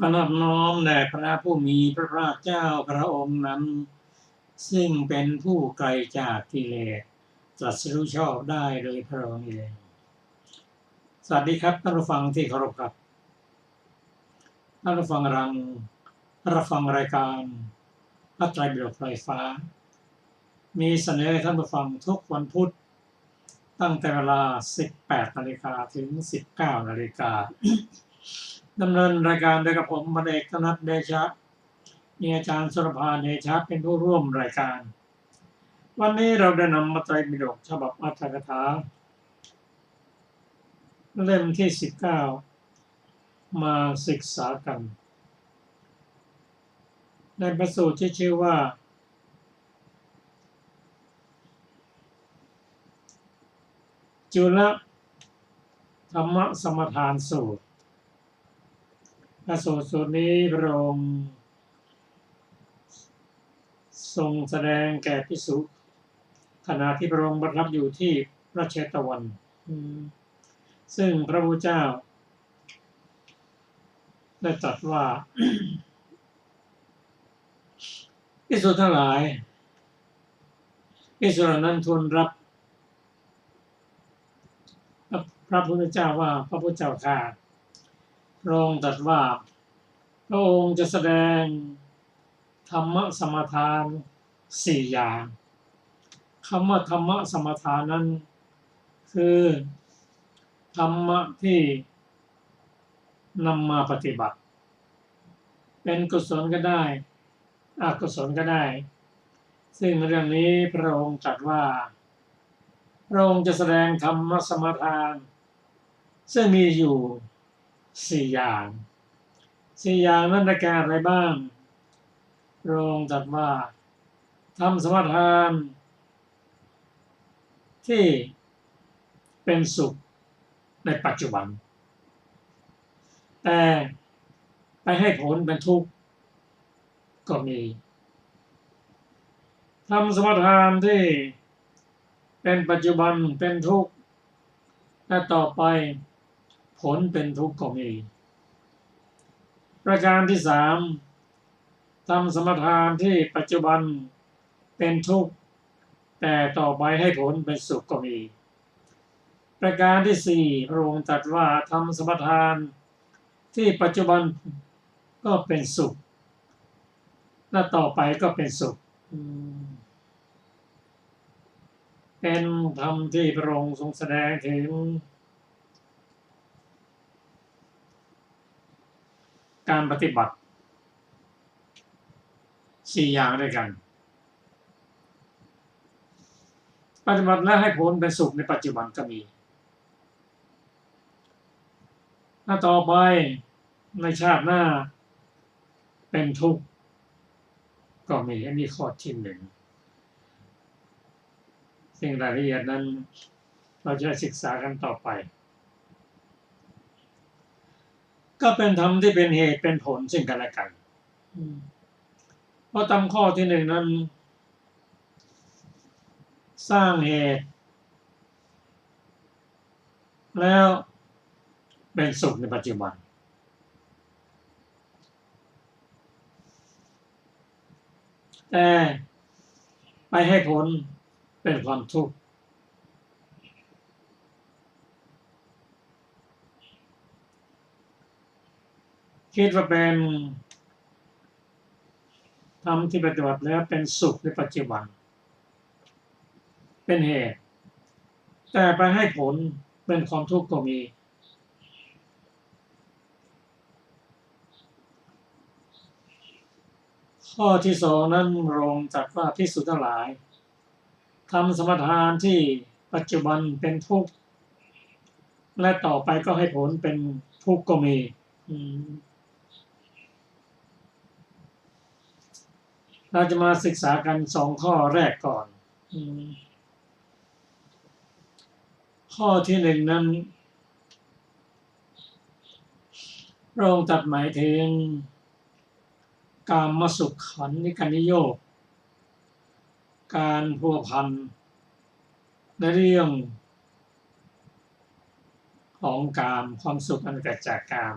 ขอน้อมแด่พระผู้มีพระภาคเจ้าพระองค์นั้นซึ่งเป็นผู้ไกลจากกิเลสตรัสรู้ชอบได้โดยพระองค์เองสวัสดีครับท่านผู้ฟังที่เคารพครับท่านผู้ฟังรับฟังรายการพระไตรปิฎกไฟฟ้ามีเสนอให้ท่านผู้ฟังทุกวันพุธตั้งแต่เวลา 18 นาฬิกาถึง 19 นาฬิกาดำเนินรายการโดยกับผมพลเอกธนัทเดชะมีอาจารย์สุรภาเดชะเป็นผู้ร่วมรายการวันนี้เราได้นำพระไตรปิฎกฉบับอรรถกถาเล่มที่ 19 มาศึกษากันในพระสูตรที่ชื่อว่าจุลธรรมสมทานสูตรพระสูตรนี้พระองค์ทรงแสดงแก่ภิกษุขณะที่พระองค์ประทับอยู่ที่พระเชตวันซึ่งพระพุทธเจ้าได้ตรัสว่า ภิกษุทั้งหลายภิกษุเหล่านั้นทูลรับพระพุทธเจ้าว่าพระพุทธเจ้าข้าพระองค์ตรัสว่าพระองค์จะแสดงธรรมสมทาน4อย่างคำว่าธรรมสมทานนั้นคือธรรมะที่นำมาปฏิบัติเป็นกุศลก็ได้อกุศลก็ได้ซึ่งเรื่องนี้พระองค์ตรัสว่าพระองค์จะแสดงธรรมสมทานซึ่งมีอยู่4อย่างนั้นได้แก่อะไรบ้างพระองค์ตรัสว่าธรรมสมทานที่เป็นสุขในปัจจุบันแต่ไปให้ผลเป็นทุกข์ก็มีธรรมสมทานที่เป็นปัจจุบันเป็นทุกข์และต่อไปผลเป็นทุกข์ก็มีประการที่3ธรรมสมทานที่ปัจจุบันเป็นทุกข์แต่ต่อไปให้ผลเป็นสุขก็มีประการที่4พระองค์ตรัสว่าธรรมสมทานที่ปัจจุบันก็เป็นสุขและต่อไปก็เป็นสุข เป็นธรรมที่พระองค์ทรงแสดงถึงการปฏิบัติ4อย่างด้วยกันปฏิบัติแล้วให้ผลเป็นสุขในปัจจุบันก็มีถ้าต่อไปในชาติหน้าเป็นทุกข์ก็มีอันนี้ข้อที่1สิ่งรายละเอียดนั้นเราจะศึกษากันต่อไปก็เป็นธรรมที่เป็นเหตุเป็นผลซึ่งกันและกันเพราะตามข้อที่1นั้นสร้างเหตุแล้วเป็นสุขในปัจจุบันแต่ไปให้ผลเป็นความทุกข์คิดว่าเป็นธรรมที่ปฏิบัติแล้วเป็นสุขในปัจจุบันเป็นเหตุแต่ไปให้ผลเป็นความทุกข์ก็มีข้อที่2นั้นพระองค์ตรัสว่าภิกษุทั้งหลายทำสมถานที่ปัจจุบันเป็นทุกข์และต่อไปก็ให้ผลเป็นทุกข์ก็มีเราจะมาศึกษากัน2ข้อแรกก่อนข้อที่1นั้นพระองค์ตรัสหมายถึงกามสุขขันธิกานิโยคการพัวพันในเรื่องของกามความสุขอันเกิดจากกาม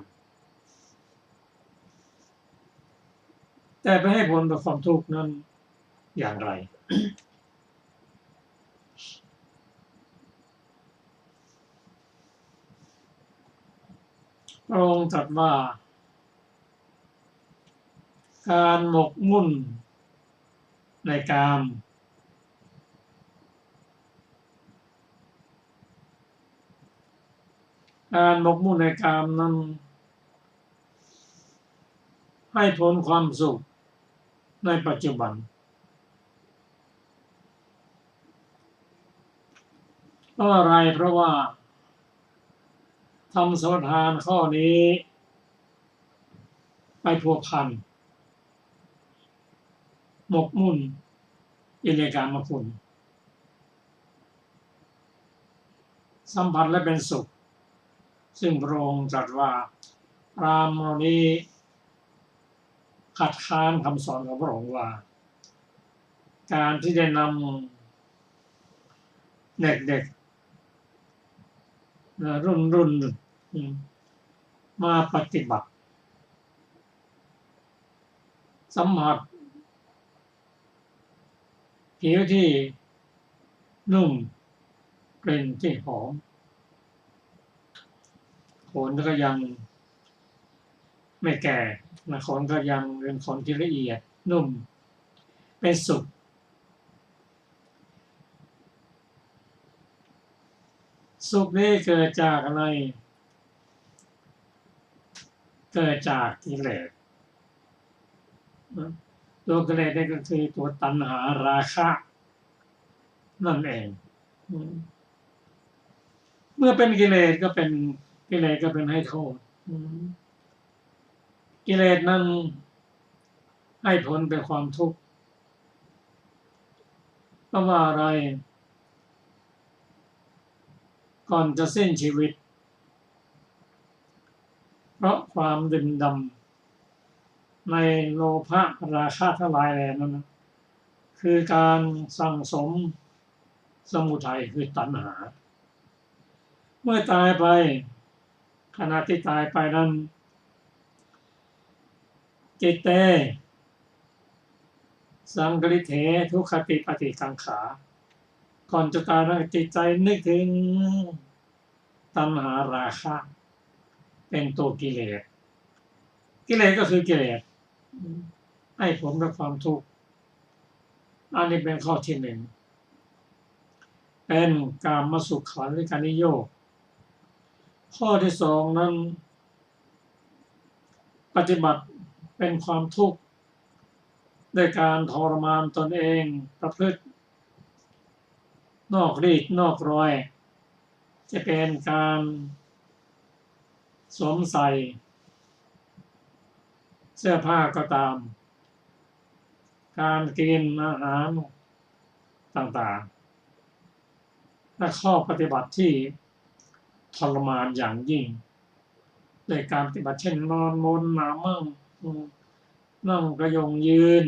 แต่ไปให้ผลกับความทุกข์นั้นอย่างไรพระองค์ตรัสว่าการหมกมุ่นในกามการหมกมุ่นในกามนั้นให้ผลความสุขในปัจจุบันเพราะอะไรเพราะว่าทำสมถานข้อนี้ไปพัวพันหมกมุ่นในกามคุณสัมผัสและเป็นสุขซึ่งพระองค์ตรัสว่าพราหมณ์เหล่านี้ขัดค้านคำสอนของพระองค์ว่าการที่ได้นำเด็กๆรุ่นมาปฏิบัติสัมผัสผิวที่นุ่มกลิ่นที่หอมขนก็ยังไม่แก่ขนก็ยังเป็นขนที่ละเอียดนุ่มเป็นสุขสุขนี้เกิดจากอะไรเกิดจากกิเลสตัวกิเลสนี่ก็คือตัวตัณหาราคะนั่นเองเมื่อเป็นกิเลสก็เป็นให้โทษกิเลสนั้นให้ผลเป็นความทุกข์เพราะว่าอะไรก่อนจะสิ้นชีวิตเพราะความดื่มด่ำในโลภะราคะทั้งหลายแหล่นั้นคือการสั่งสมสมุทัยคือตัณหาเมื่อตายไปขณะที่ตายไปนั้นจิตเตสังกฤเถทุกขติปฏิกังขาก่อนจะตายนั้นจิตใจนึกถึงตัณหาราคะเป็นตัวกิเลสก็คือกิเลสให้ผลกับความทุกข์อันนี้เป็นข้อที่1 เป็นกามสุขันธิกานิโยคข้อที่สองนั้นปฏิบัติเป็นความทุกข์ด้วยการทรมานตนเองประพฤตินอกรีดนอกรอยจะเป็นการสวมใส่เสื้อผ้าก็ตามการกินอาหารต่างๆและข้อปฏิบัติที่ทรมานอย่างยิ่งโดยการปฏิบัติเช่นนอนบนหนามั่งนั่งกระยงยืน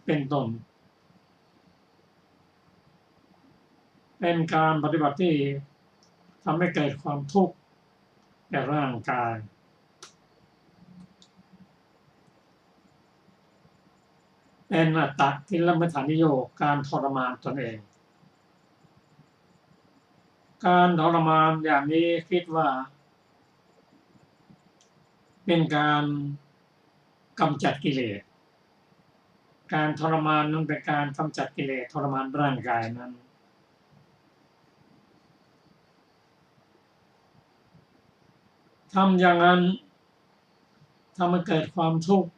เป็นต้นเป็นการปฏิบัติที่ทำให้เกิดความทุกข์แก่ร่างกายเป็นอัตตกิลมัฏฐานิโยคการทรมานตนเองการทรมานอย่างนี้คิดว่าเป็นการกำจัดกิเลสการทรมานนั้นเป็นการกำจัดกิเลสทรมานร่างกายนั้นทำอย่างนั้นทำให้เกิดความทุกข์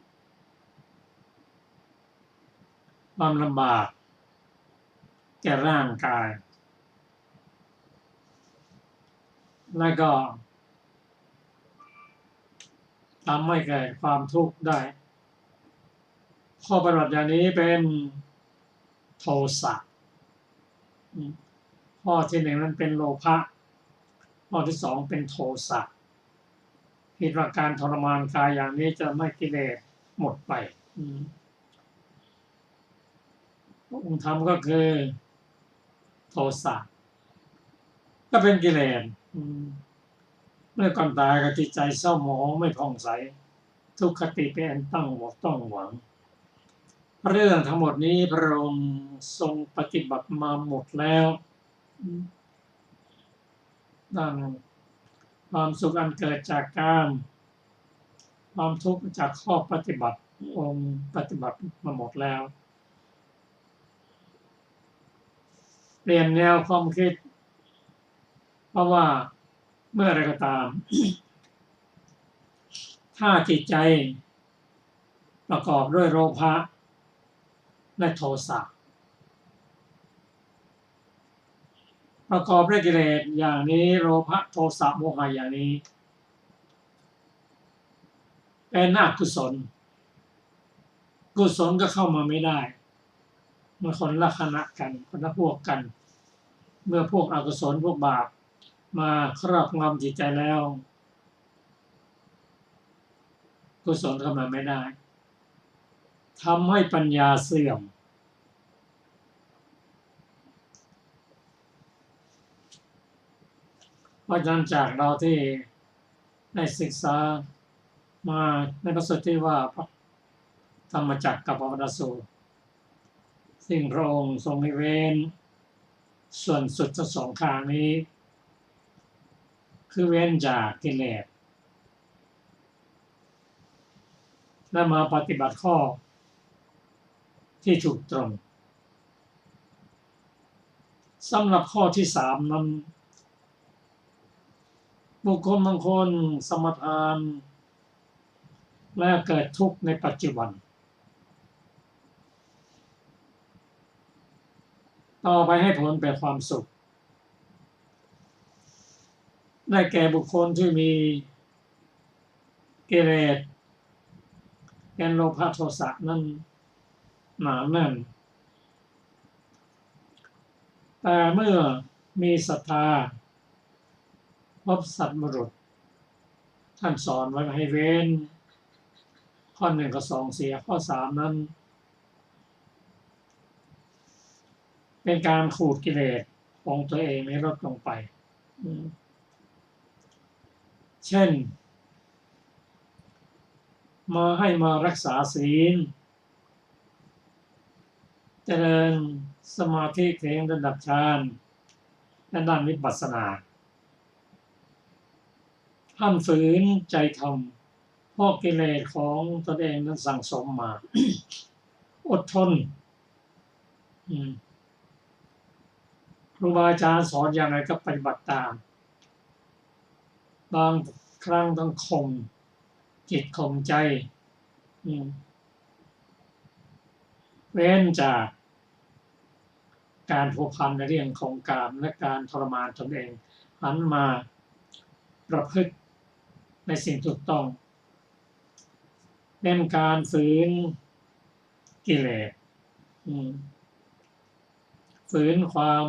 ความลำบากแก่ร่างกายและก็ทำให้เกิดความทุกข์ได้ข้อปฏิบัติอย่างนี้เป็นโทสะข้อที่หนึ่งนั้นเป็นโลภะข้อที่สองเป็นโทสะคิดว่าการทรมานกายอย่างนี้จะไม่กิเลสหมดไปองค์ธรรมก็คือโทสะก็เป็นกิเลสเมื่อก่อนตายก็จิตใจเศร้าหมองไม่ผ่องใสทุกขติเป็นตั้งหวังเรื่องทั้งหมดนี้พระองค์ทรงปฏิบัติมาหมดแล้วดังความสุขอันเกิดจากการความทุกข์จากข้อปฏิบัติองค์ปฏิบัติมาหมดแล้วเปลี่ยนแนวความคิดเพราะว่าเมื่อไรก็ตาม ถ้าจิตใจประกอบด้วยโลภะและโทสะประกอบด้วยกิเลสอย่างนี้โลภะโทสะโมหะอย่างนี้เป็นอกุศลกุศลก็เข้ามาไม่ได้เมื่อคนละคณะกันคนละพวกกันเมื่อพวกอกุศลพวกบาปมาครอบงำจิตใจแล้วกุศลเข้ามาไม่ได้ทำให้ปัญญาเสื่อมเพราะฉะนั้นจากเราที่ได้ศึกษามาในพระสูตรที่ว่าธรรมจักรกับปวัตตสูตรสิ่งพระองค์ทรงให้เว้นส่วนสุดทั้งสองข้างนี้คือเว้นจากกิเลสและมาปฏิบัติข้อที่ถูกตรงสำหรับข้อที่สามนั้นบุคคลบางคนสมทานและเกิดทุกข์ในปัจจุบันต่อไปให้ผลเป็นความสุขได้แก่บุคคลที่มีกิเลสเป็นโลภะโทสะนั้นหนาแน่นแต่เมื่อมีศรัทธาพบสัตบุรุษท่านสอนไว้ให้เว้นข้อหนึ่งกับสองเสียข้อสามนั้นเป็นการขูดกิเลสของตัวเองให้ลดลงไปเช่นมารักษาศีลเจริญสมาธิถึงระดับฌานและด้านวิปัสสนาห้ามฝืนใจทำเพราะกิเลสของตนเองนั้นสั่งสมมา อดทน ครูบาอาจารย์สอนอย่างไรก็ปฏิบัติตามบางครั้งต้องข่มจิตข่มใจเว้นจากการผูกพันในเรื่องของกามและการทรมานตนเองหันมาประพฤติในสิ่งถูกต้องเป็นการฝืนกิเลสฝืนความ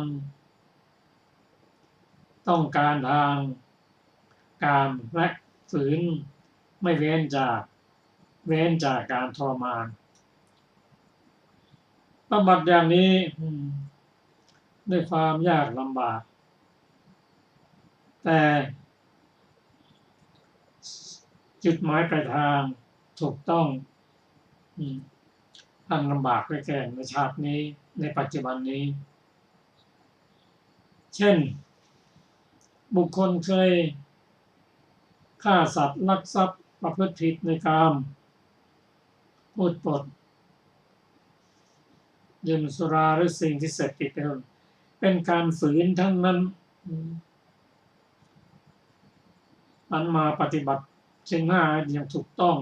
ต้องการทางกามและฝืนไม่เว้นจากการทรมานปฏิบัติอย่างนี้ด้วยความยากลำบากแต่จุดหมายปลายทางถูกต้องอันลำบากไปแก่ในชาตินี้ในปัจจุบันนี้เช่นบุคคลเคยฆ่าสัตว์ลักทรัพย์ประพฤติผิดในกามพูดปดดื่มสุราหรือสิ่งที่เสพติดเป็นการฝืนทั้งนั้นอันมาปฏิบัติเช่นหน้าอย่างถูกต้อง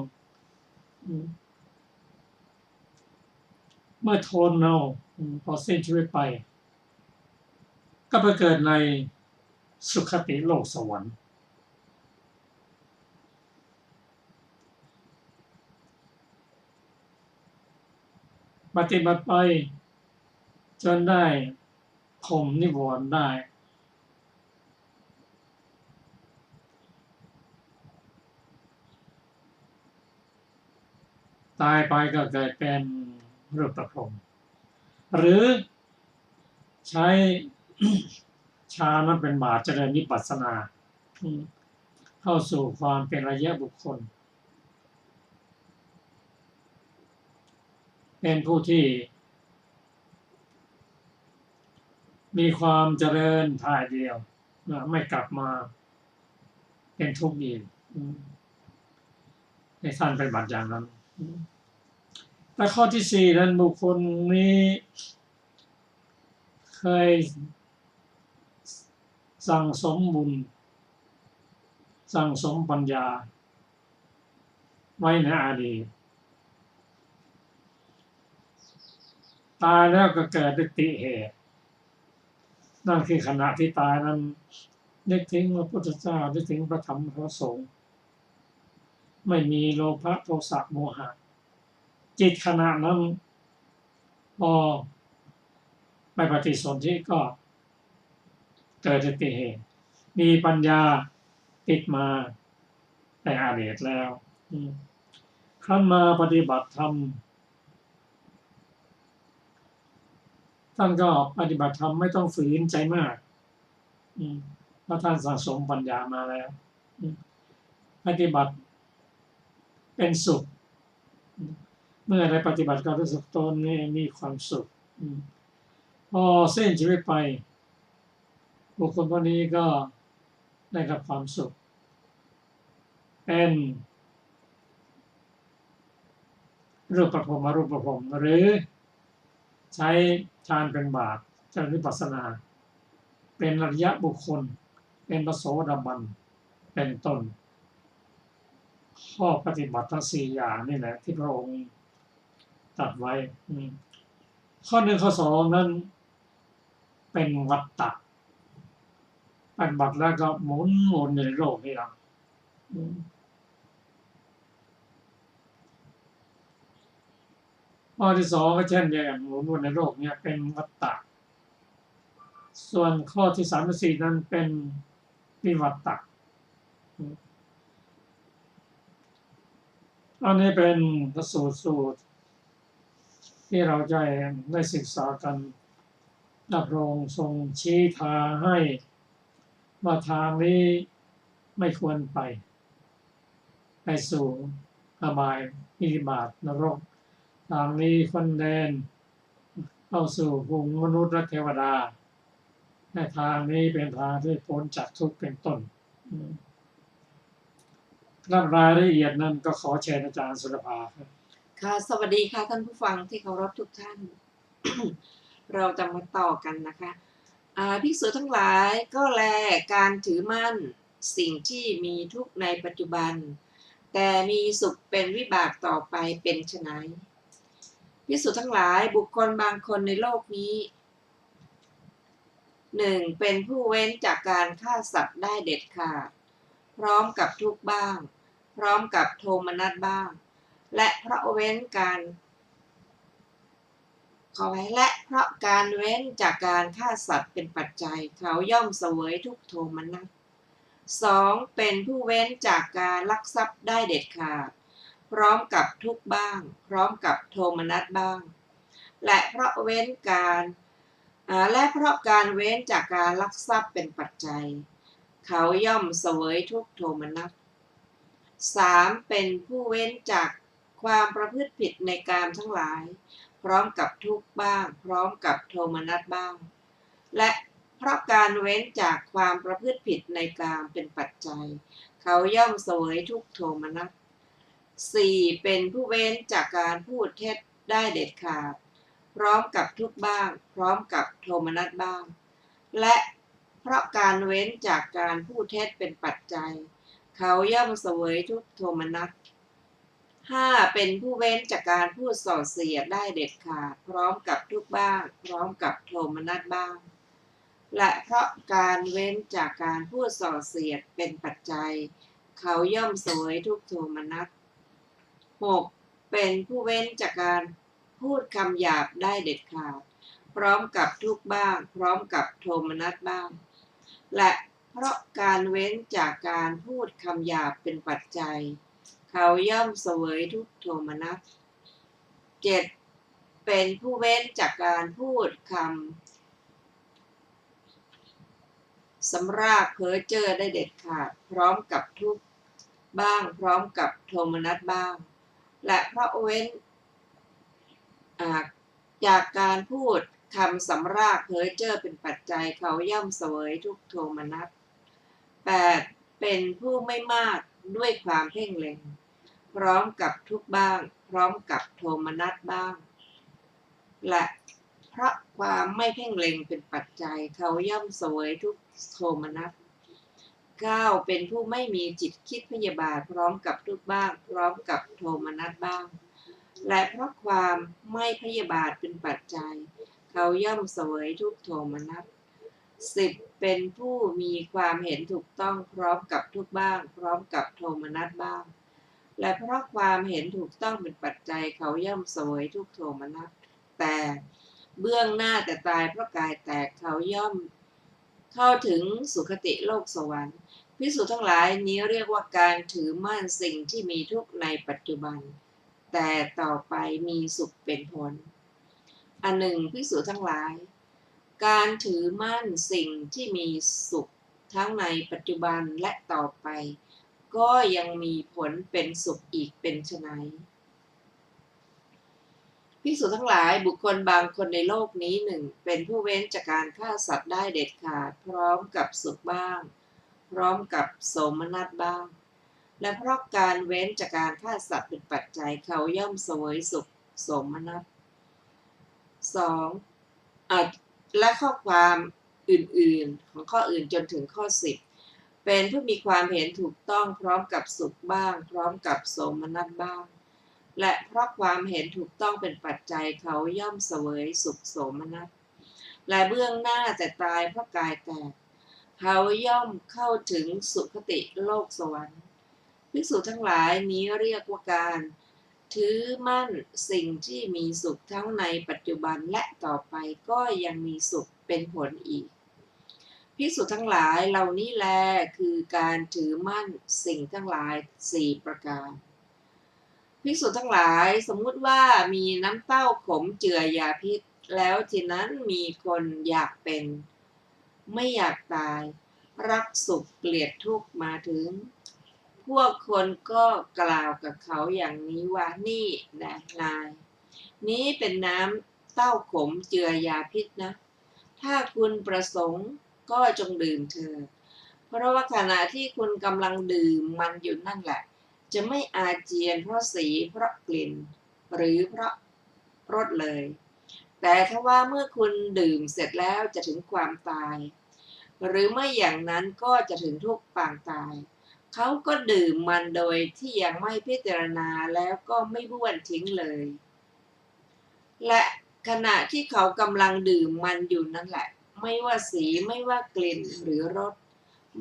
เมื่อทนเอาพอสิ้นชีวิตไปก็ไปเกิดในสุคติโลกสวรรค์ปฏิบัติไปจนได้ข่มนิวรณ์ได้ตายไปก็เกิดเป็นรูปประพรหมหรือใช้ฌานนั้นเป็นบาตรเจริญวิปัสสนาเข้าสู่ความเป็นอริยบุคคลเป็นผู้ที่มีความเจริญท่ายเดียวไม่กลับมาเป็นทุกข์อีกในท่านปฏิบัติอย่างนั้นแต่ข้อที่สี่นั้นบุคคลนี้เคยสั่งสมบุญสั่งสมปัญญาไว้ในอดีตตายแล้วก็เกิดด้วยติเหตุนั่นคือขณะที่ตายนั้นนึกถึงพระพุทธเจ้านึกถึงพระธรรมพระสงฆ์ไม่มีโลภะโทสะโมหะจิตขณะนั้นพอไปปฏิสนธิก็เกิดด้วยติเหตุมีปัญญาติดมาแต่อดีตแล้วครั้นมาปฏิบัติธรรมท่านก็ปฏิบัติธรรมไม่ต้องฝืนใจมากเพราะท่านสะสมปัญญามาแล้วปฏิบัติเป็นสุขเมื่อได้ปฏิบัติก็รู้สึกตนนี่มีความสุขพอสิ้นชีวิตไปบุคคลคนนี้ก็ได้รับความสุขเป็นรูปประพรหมอรูปประพรหมหรือใช้ฌานเป็นบาตรเจริญวิปัสสนาเป็นอริยบุคคลเป็นพระโสดาบันเป็นต้นข้อปฏิบัติทั้ง4อย่างนี่แหละที่พระองค์ตรัสไว้ข้อ1ข้อ2นั้นเป็นวัฏฏะปฏิบัติแล้วก็หมุนในโลกนี่แหละข้อที่2ก็เช่นเดียวกันหมุนวนในโลกเนี่ยเป็นวัฏฏะส่วนข้อที่3และ4นั้นเป็นวิวัฏฏะอันนี้เป็นพระสูตรที่เราได้ศึกษากันพระองค์ทรงชี้ทางให้ว่าทางนี้ไม่ควรไปสู่อบายอิริบาตนรกทางนี้คนเดินเข้าสู่ภูมิมนุษย์และเทวดาในทางนี้เป็นทางที่พ้นจากทุกข์เป็นต้นรับรายละเอียดนั้นก็ขอเชิญอาจารย์สุรภาครับค่ะสวัสดีค่ะท่านผู้ฟังที่เคารพทุกท่าน เราจะมาต่อกันนะคะ ภิกษุทั้งหลายก็แลการถือมั่นสิ่งที่มีทุกข์ในปัจจุบันแต่มีสุขเป็นวิบากต่อไปเป็นไฉนภิกษุทั้งหลายบุคคลบางคนในโลกนี้หนึ่งเป็นผู้เว้นจากการฆ่าสัตว์ได้เด็ดขาดพร้อมกับทุกข์บ้างพร้อมกับโทมนัสบ้างและเพราะเว้นการเว้นจากการฆ่าสัตว์เป็นปัจจัยเขาย่อมเสวยทุกโทมนัสสองเป็นผู้เว้นจากการลักทรัพย์ได้เด็ดขาดพร้อมกับทุกข์บ้างพร้อมกับโทมนัสบ้างและเพราะเว้นการเว้นจากการลักทรัพย์เป็นปัจจัยเขาย่อมเสวยทุกโทมนัสสามเป็นผู้เว้นจากความประพฤติผิดในกามทั้งหลายพร้อมกับทุกข์บ้างพร้อมกับโทมนัสบ้างและเพราะการเว้นจากความประพฤติผิดในกามเป็นปัจจัยเขาย่อมเสวยทุกโทมนัสสี่เป็นผู้เว้นจากการพูดเท็จได้เด็ดขาดพร้อมกับทุกข์บ้างพร้อมกับโทมนัสบ้างและเพราะการเว้นจากการพูดเท็จเป็นปัจจัยเขาย่อมเสวยทุกโทมนัสห้าเป็นผู้เว้นจากการพูดส่อเสียดได้เด็ดขาดพร้อมกับทุกข์บ้างพร้อมกับโทมนัสบ้างและเพราะการเว้นจากการพูดส่อเสียดเป็นปัจจัยเขาย่อมเสวยทุกโทมนัสหกเป็นผู้เว้นจากการพูดคำหยาบได้เด็ดขาดพร้อมกับทุกข์บ้างพร้อมกับโทมนัสบ้างและเพราะการเว้นจากการพูดคำหยาบเป็นปัจจัยเขาย่อมเสวยทุกโทมนัสเจ็ดเป็นผู้เว้นจากการพูดคำสำราญเพ้อเจ้อได้เด็ดขาดพร้อมกับทุกข์บ้างพร้อมกับโทมนัสบ้างและเพราะเว้นจากการพูดคำสำราญเพ้อเจ้อเป็นปัจจัยเขาย่อมเสวยทุกโทมนัสแปดเป็นผู้ไม่มากด้วยความเพ่งเล็งพร้อมกับทุกข์บ้างพร้อมกับโทมนัสบ้างและเพราะความไม่เพ่งเล็งเป็นปัจจัยเขาย่อมเสวยทุกโทมนัสเก้าเป็นผู้ไม่มีจิตคิดพยาบาทพร้อมกับทุกข์บ้างพร้อมกับโทมนัสบ้างและเพราะความไม่พยาบาทเป็นปัจจัยเขาย่อมเสวยทุกโทมนัสสิบเป็นผู้มีความเห็นถูกต้องพร้อมกับทุกข์บ้างพร้อมกับโทมนัสบ้างและเพราะความเห็นถูกต้องเป็นปัจจัยเขาย่อมเสวยทุกโทมนัสแต่เบื้องหน้าแต่ตายเพราะกายแตกเขาย่อมเข้าถึงสุคติโลกสวรรค์ภิกษุทั้งหลายนี้เรียกว่าการถือมั่นสิ่งที่มีทุกข์ในปัจจุบันแต่ต่อไปมีสุขเป็นผลอันหนึ่งภิกษุทั้งหลายการถือมั่นสิ่งที่มีสุขทั้งในปัจจุบันและต่อไปก็ยังมีผลเป็นสุขอีกเป็นไฉนภิกษุทั้งหลายบุคคลบางคนในโลกนี้หนึ่งเป็นผู้เว้นจากการฆ่าสัตว์ได้เด็ดขาดพร้อมกับสุขบ้างพร้อมกับโสมนัสบ้างและเพราะการเว้นจากการฆ่าสัตว์เป็นปัจจัยเขาย่อมเสวยสุขโสมนัสสองและข้อความอื่นๆของข้ออื่นจนถึงข้อ10เป็นผู้มีความเห็นถูกต้องพร้อมกับสุขบ้างพร้อมกับโสมนัสบ้างและเพราะความเห็นถูกต้องเป็นปัจจัยเขาย่อมเสวยสุขโสมนัสและเบื้องหน้าแต่ตายเพราะกายแตกเขาย่อมเข้าถึงสุคติโลกสวรรค์ภิกษุทั้งหลายนี้เรียกว่าการถือมั่นสิ่งที่มีสุขทั้งในปัจจุบันและต่อไปก็ยังมีสุขเป็นผลอีกภิกษุทั้งหลายเหล่านี้แลคือการถือมั่นสิ่งทั้งหลาย4ประการภิกษุทั้งหลายสมมุติว่ามีน้ำเต้าขมเจือยาพิษแล้วทีนั้นมีคนอยากเป็นไม่อยากตายรักสุขเกลียดทุกข์มาถึงพวกคนก็กล่าวกับเขาอย่างนี้ว่านี่นะนายนี้เป็นน้ำเต้าขมเจือยาพิษนะถ้าคุณประสงค์ก็จงดื่มเถิดเพราะว่าขณะที่คุณกำลังดื่มมันอยู่นั่นแหละจะไม่อาเจียนเพราะสีเพราะกลิ่นหรือเพราะรสเลย แต่ถ้าว่าเมื่อคุณดื่มเสร็จแล้วจะถึงความตายหรือไม่อย่างนั้นก็จะถึงทุกข์ปางตายเขาก็ดื่มมันโดยที่ยังไม่พิจารณาแล้วก็ไม่บ้วนทิ้งเลยและขณะที่เขากำลังดื่มมันอยู่นั่นแหละไม่ว่าสีไม่ว่ากลิ่นหรือรส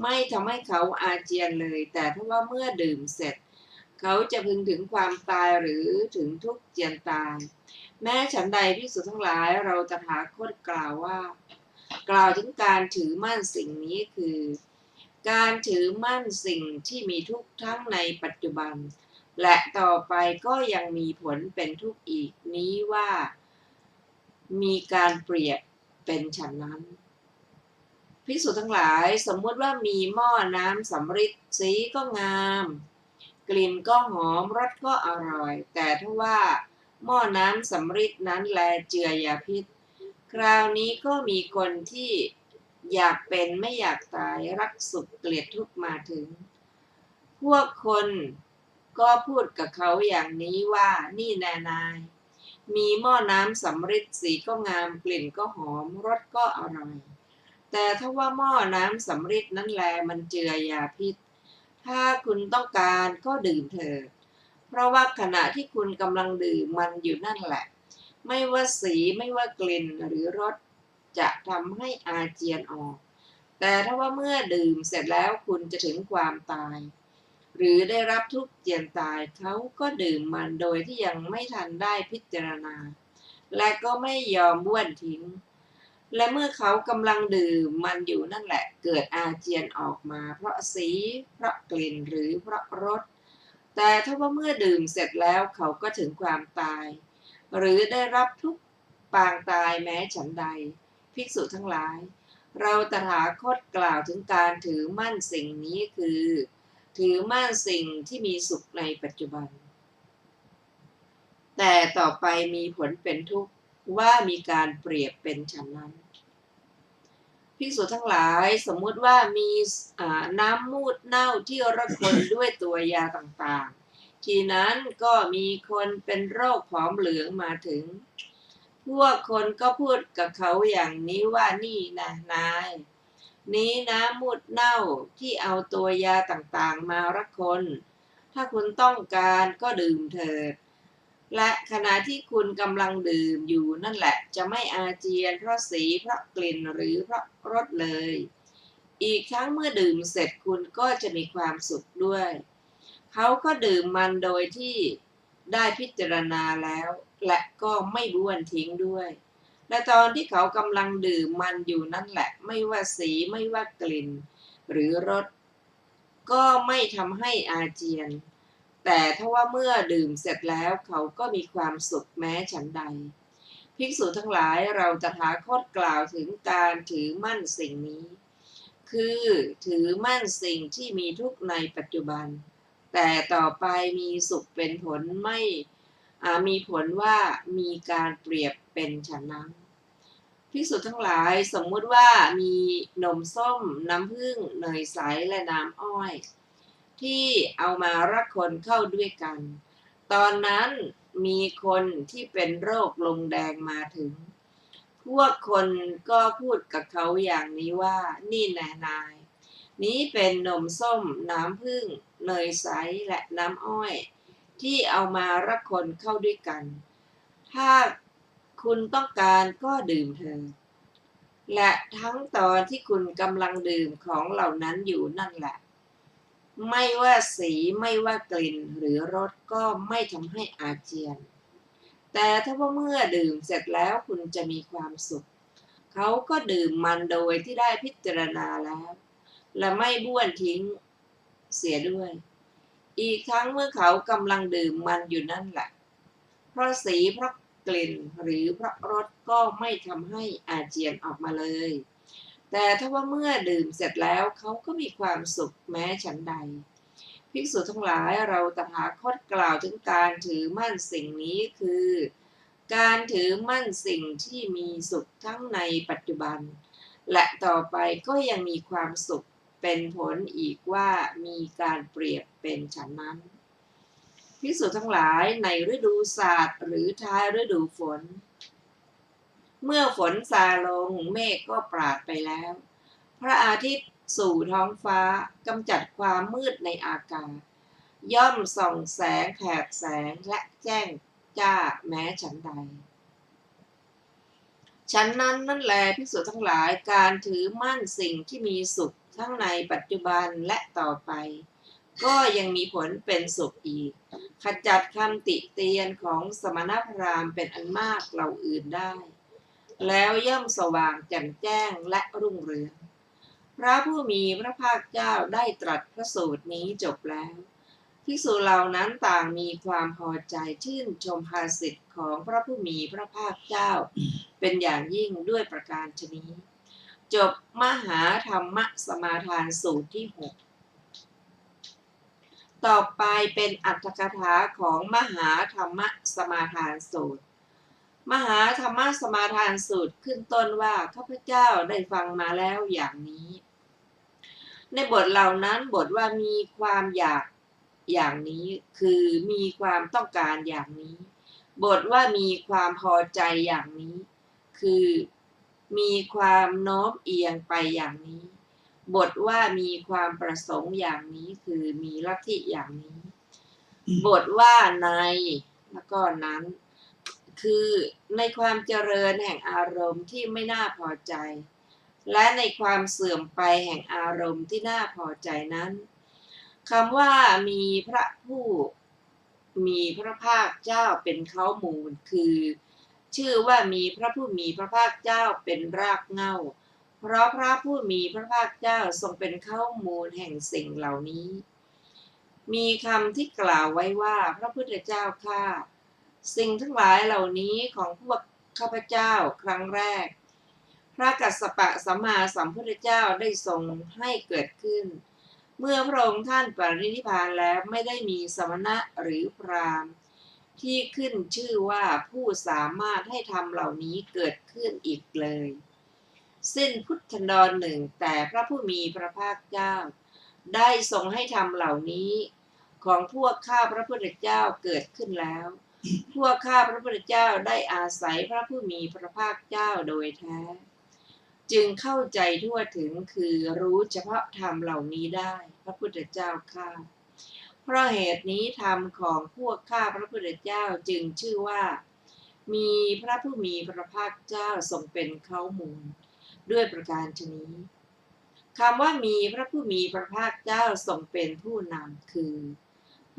ไม่ทำให้เขาอาเจียนเลยแต่ถ้าว่าเมื่อดื่มเสร็จเขาจะพึงถึงความตายหรือถึงทุกข์เจียนตายแม้ฉันใดภิกษุทั้งหลายเราตถาคตกล่าวว่ากล่าวถึงการถือมั่นสิ่งนี้คือการถือมั่นสิ่งที่มีทุกข์ทั้งในปัจจุบันและต่อไปก็ยังมีผลเป็นทุกข์อีกนี้ว่ามีการเปรียบเป็นฉันนั้นภิกษุทั้งหลายสมมุติว่ามีหม้อน้ำสำริดสีก็งามกลิ่นก็หอมรสก็อร่อยแต่ถ้าว่าหม้อน้ำสำริดนั้นแลเจือยาพิษคราวนี้ก็มีคนที่อยากเป็นไม่อยากตายรักสุขเกลียดทุกข์มาถึงพวกคนก็พูดกับเขาอย่างนี้ว่านี่แน่นายมีหม้อน้ำสำริดสีก็งามกลิ่นก็หอมรสก็อร่อยแต่ถ้าว่าหม้อน้ำสำริดนั้นแลมันเจือยาพิษถ้าคุณต้องการก็ดื่มเถิดเพราะว่าขณะที่คุณกำลังดื่มมันอยู่นั่นแหละไม่ว่าสีไม่ว่ากลิ่นหรือรสจะทำให้อาเจียนออกแต่ถ้าว่าเมื่อดื่มเสร็จแล้วคุณจะถึงความตายหรือได้รับทุกข์เจียนตายเขาก็ดื่มมันโดยที่ยังไม่ทันได้พิจารณาและก็ไม่ยอมบ้วนทิ้งและเมื่อเขากำลังดื่มมันอยู่นั่นแหละเกิดอาเจียนออกมาเพราะสีเพราะกลิ่นหรือเพราะรสแต่ถ้าว่าเมื่อดื่มเสร็จแล้วเขาก็ถึงความตายหรือได้รับทุกข์ปางตายแม้ฉันใดภิกษุทั้งหลายเราตถาคตกล่าวถึงการถือมั่นสิ่งนี้คือถือมั่นสิ่งที่มีสุขในปัจจุบันแต่ต่อไปมีผลเป็นทุกข์ว่ามีการเปรียบเป็นฉันนั้นภิกษุทั้งหลายสมมุติว่ามีน้ำมูดเน่าที่ระคนด้วยตัวยาต่างๆทีนั้นก็มีคนเป็นโรคผอมเหลืองมาถึงพวกคนก็พูดกับเขาอย่างนี้ว่านี่นะนายนี้น้ำมูดเน่าที่เอาตัวยาต่างๆมาระคนถ้าคุณต้องการก็ดื่มเถิดและขณะที่คุณกำลังดื่มอยู่นั่นแหละจะไม่อาเจียนเพราะสีเพราะกลิ่นหรือเพราะรสเลยอีกทั้งเมื่อดื่มเสร็จคุณก็จะมีความสุขด้วยเขาก็ดื่มมันโดยที่ได้พิจารณาแล้วและก็ไม่บ้วนทิ้งด้วยและตอนที่เขากำลังดื่มมันอยู่นั่นแหละไม่ว่าสีไม่ว่ากลิ่นหรือรสก็ไม่ทำให้อาเจียนแต่ถ้าว่าเมื่อดื่มเสร็จแล้วเขาก็มีความสุขแม้ฉันใดภิกษุทั้งหลายเราตถาคตกล่าวถึงการถือมั่นสิ่งนี้คือถือมั่นสิ่งที่มีทุกข์ในปัจจุบันแต่ต่อไปมีสุขเป็นผลไม่มีผลว่ามีการเปรียบเป็นฉันนั้นภิกษุทั้งหลายสมมุติว่ามีนมส้มน้ำผึ้งเนยใสและน้ำอ้อยที่เอามาระคนเข้าด้วยกันตอนนั้นมีคนที่เป็นโรคลงแดงมาถึงพวกคนก็พูดกับเขาอย่างนี้ว่านี่แน่นายนี้เป็นนมส้มน้ำผึ้งเนยใสและน้ำอ้อยที่เอามาระคนเข้าด้วยกันถ้าคุณต้องการก็ดื่มเถิดและทั้งตอนที่คุณกำลังดื่มของเหล่านั้นอยู่นั่นแหละไม่ว่าสีไม่ว่ากลิ่นหรือรสก็ไม่ทำให้อาเจียนแต่ถ้าว่าเมื่อดื่มเสร็จแล้วคุณจะมีความสุขเขาก็ดื่มมันโดยที่ได้พิจารณาแล้วและไม่บ้วนทิ้งเสียด้วยอีกทั้งเมื่อเขากำลังดื่มมันอยู่นั่นแหละเพราะสีเพราะกลิ่นหรือเพราะรสก็ไม่ทำให้อาเจียนออกมาเลยแต่ถ้าว่าเมื่อดื่มเสร็จแล้วเขาก็มีความสุขแม้ฉันใดภิกษุทั้งหลายเราตถาคตกล่าวถึงการถือมั่นสิ่งนี้คือการถือมั่นสิ่งที่มีสุขทั้งในปัจจุบันและต่อไปก็ยังมีความสุขเป็นผลอีกว่ามีการเปรียบเป็นฉันนั้นภิกษุทั้งหลายในฤดูศาสตร์หรือท้ายฤดูฝน เมื่อฝนซาลงเมฆก็ปราดไปแล้ว พระอาทิตย์สู่ท้องฟ้ากำจัดความมืดในอากาศย่อมส่องแสงแผดแสงและแจ้งจ้าแม้ฉันใดฉันนั้นนั่นแลภิกษุทั้งหลายการถือมั่นสิ่งที่มีสุขทั้งในปัจจุบันและต่อไปก็ยังมีผลเป็นสุขอีกขจัดคำติเตียนของสมณพราหมณ์เป็นอันมากเหล่าอื่นได้แล้วย่อมสว่างแจ่มแจ้งและรุ่งเรืองพระผู้มีพระภาคเจ้าได้ตรัสพระสูตรนี้จบแล้วภิกษุเหล่านั้นต่างมีความพอใจชื่นชมภาษิตของพระผู้มีพระภาคเจ้าเป็นอย่างยิ่งด้วยประการฉนี้จบมหาธรรมสมาทานสูตรที่ 6ต่อไปเป็นอรรถกถาของมหาธรรมสมาทานสูตรมหาธรรมสมาทานสูตรขึ้นต้นว่าข้าพเจ้าได้ฟังมาแล้วอย่างนี้ในบทเหล่านั้นบทว่ามีความอยากอย่างนี้คือมีความต้องการอย่างนี้บทว่ามีความพอใจอย่างนี้คือมีความโน้มเอียงไปอย่างนี้บทว่ามีความประสงค์อย่างนี้คือมีลัทธิอย่างนี้บทว่าในแล้วก็นั้นคือในความเจริญแห่งอารมณ์ที่ไม่น่าพอใจและในความเสื่อมไปแห่งอารมณ์ที่น่าพอใจนั้นคำว่ามีพระผู้มีพระภาคเจ้าเป็นข้อมูลคือชื่อว่ามีพระผู้มีพระภาคเจ้าเป็นรากเหง้าเพราะพระผู้มีพระภาคเจ้าทรงเป็นข้อมูลแห่งสิ่งเหล่านี้มีคำที่กล่าวไว้ว่าพระพุทธเจ้าข้าสิ่งทั้งหลายเหล่านี้ของพวกข้าพเจ้าครั้งแรกพระกัสสปะสัมมาสัมพุทธเจ้าได้ทรงให้เกิดขึ้นเมื่อพระองค์ท่านปรินิพพานแล้วไม่ได้มีสมณะหรือพราหมณ์ที่ขึ้นชื่อว่าผู้สามารถให้ธรรมเหล่านี้เกิดขึ้นอีกเลยสิ้นพุทธันดรหนึ่งแต่พระผู้มีพระภาคเจ้าได้ทรงให้ธรรมเหล่านี้ของพวกข้าพระพุทธเจ้าเกิดขึ้นแล้วพวกข้าพระพุทธเจ้าได้อาศัยพระผู้มีพระภาคเจ้าโดยแท้จึงเข้าใจทั่วถึงคือรู้เฉพาะธรรมเหล่านี้ได้พระพุทธเจ้าข้าเพราะเหตุนี้ธรรมของพวกข้าพระพุทธเจ้าจึงชื่อว่ามีพระผู้มีพระภาคเจ้าทรงเป็นข้อมูลด้วยประการฉนี้คำว่ามีพระผู้มีพระภาคเจ้าทรงเป็นผู้นำคือ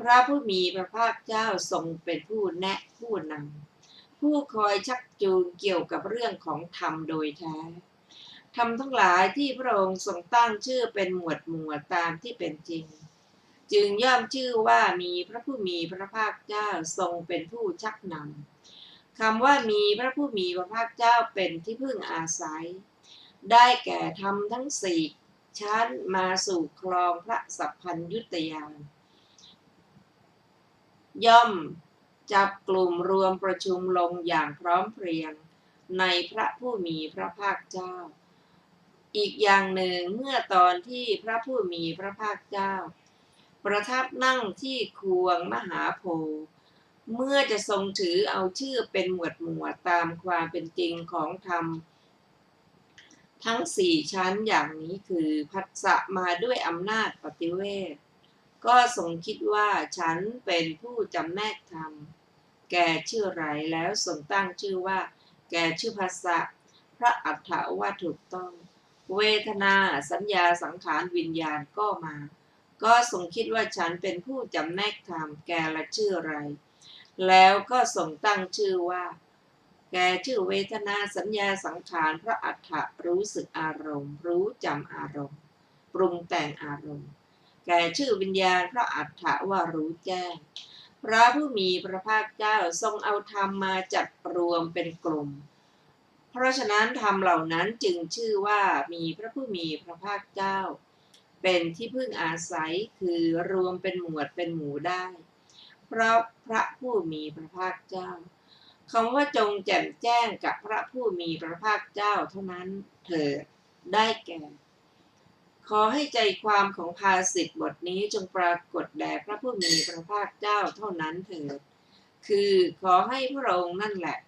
พระผู้มีพระภาคเจ้าทรงเป็นผู้แนะผู้นำผู้คอยชักจูงเกี่ยวกับเรื่องของธรรมโดยแท้ธรรมทั้งหลายที่พระองค์ทรงตั้งชื่อเป็นหมวดหมู่ตามที่เป็นจริงจึงย่อมชื่อว่ามีพระผู้มีพระภาคเจ้าทรงเป็นผู้ชักนำคำว่ามีพระผู้มีพระภาคเจ้าเป็นที่พึ่งอาศัยได้แก่ธรรมทั้งสี่ชั้นมาสู่คลองพระสัพพัญญุตญาณย่อมจับกลุ่มรวมประชุมลงอย่างพร้อมเพรียงในพระผู้มีพระภาคเจ้าอีกอย่างหนึ่งเมื่อตอนที่พระผู้มีพระภาคเจ้าประทับนั่งที่ควงมหาโพธิ์เมื่อจะทรงถือเอาชื่อเป็นหมวดหมู่ตามความเป็นจริงของธรรมทั้งสี่ชั้นอย่างนี้คือผัสสะมาด้วยอำนาจปฏิเวทก็ทรงคิดว่าฉันเป็นผู้จำแนกธรรมแก่ชื่อไรแล้วทรงตั้งชื่อว่าแก่ชื่อผัสสะพระอัฏฐว่าถูกต้องเวทนาสัญญาสังขารวิญญาณก็มาก็ทรงคิดว่าฉันเป็นผู้จำแนกธรรมแก่ละชื่อไรแล้วก็ทรงตั้งชื่อว่าแก่ชื่อเวทนาสัญญาสังขารพระอัฏฐรู้สึกอารมณ์รู้จำอารมณ์ปรุงแต่งอารมณ์แก่ชื่อวิญญาณพระอัฏฐว่ารู้แจ้งพระผู้มีพระภาคเจ้าทรงเอาธรรมมาจัดรวมเป็นกลุ่มเพราะฉะนั้นธรรมเหล่านั้นจึงชื่อว่ามีพระผู้มีพระภาคเจ้าเป็นที่พึ่งอาศัยคือรวมเป็นหมวดเป็นหมู่ได้เพราะพระผู้มีพระภาคเจ้าคำว่าจงแจ่มแจ้งกับพระผู้มีพระภาคเจ้าเท่านั้นเถิดได้แก่ขอให้ใจความของภาษิตบทนี้จงปรากฏแด่พระผู้มีพระภาคเจ้าเท่านั้นเถิดคือขอให้พระองค์นั่นแหละ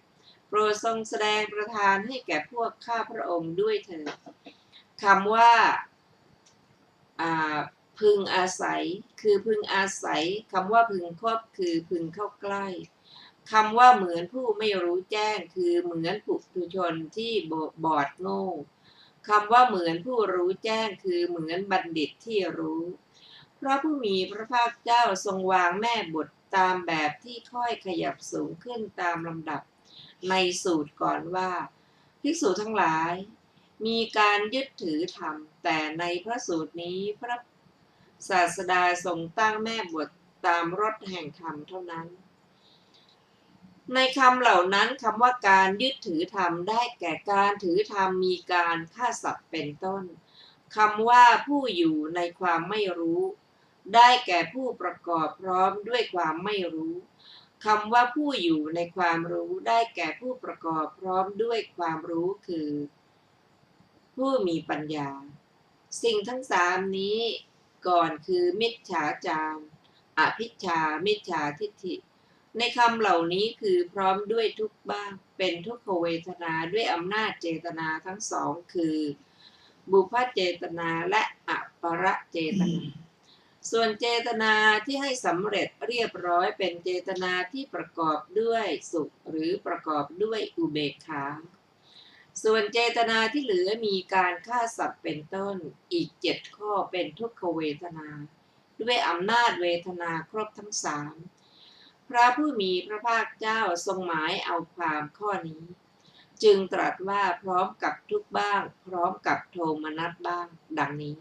โป รดทรงแสดงประทานให้แก่พวกข้าพระองค์ด้วยเถิดคำว่าพึงอาศัยคือพึงอาศัยคำว่าพึงคบคือพึงเข้าใกล้คำว่าเหมือนผู้ไม่รู้แจ้งคือเหมือนปุถุชนที่บอดโง่คำว่าเหมือนผู้รู้แจ้งคือเหมือนบัณฑิตที่รู้พระผู้มีพระภาคเจ้าทรงวางแม่บทตามแบบที่ค่อยขยับสูงขึ้นตามลำดับในสูตรก่อนว่าภิกษุทั้งหลายมีการยึดถือธรรมแต่ในพระสูตรนี้พระศาสดาทรงตั้งแม่บทตามรสแห่งธรรมเท่านั้นในคำเหล่านั้นคำว่าการยึดถือธรรมได้แก่การถือธรรมมีการฆ่าสัตว์เป็นต้นคำว่าผู้อยู่ในความไม่รู้ได้แก่ผู้ประกอบพร้อมด้วยความไม่รู้คำว่าผู้อยู่ในความรู้ได้แก่ผู้ประกอบพร้อมด้วยความรู้คือผู้มีปัญญาสิ่งทั้งสามนี้ก่อนคือมิจฉาจารอภิชฌามิจฉาทิฏฐิในคำเหล่านี้คือพร้อมด้วยทุกข์บ้างเป็นทุกขเวทนาด้วยอำนาจเจตนาทั้งสองคือบุพเจตนาและอัปปรเจตนาส่วนเจตนาที่ให้สำเร็จเรียบร้อยเป็นเจตนาที่ประกอบด้วยสุขหรือประกอบด้วยอุเบกขาส่วนเจตนาที่เหลือมีการฆ่าสัตว์เป็นต้นอีก7ข้อเป็นทุกขเวทนาด้วยอำนาจเวทนาครบทั้งสามพระผู้มีพระภาคเจ้าทรงหมายเอาความข้อนี้จึงตรัสว่าพร้อมกับทุกข์บ้างพร้อมกับโทมนัสบ้างดังนี้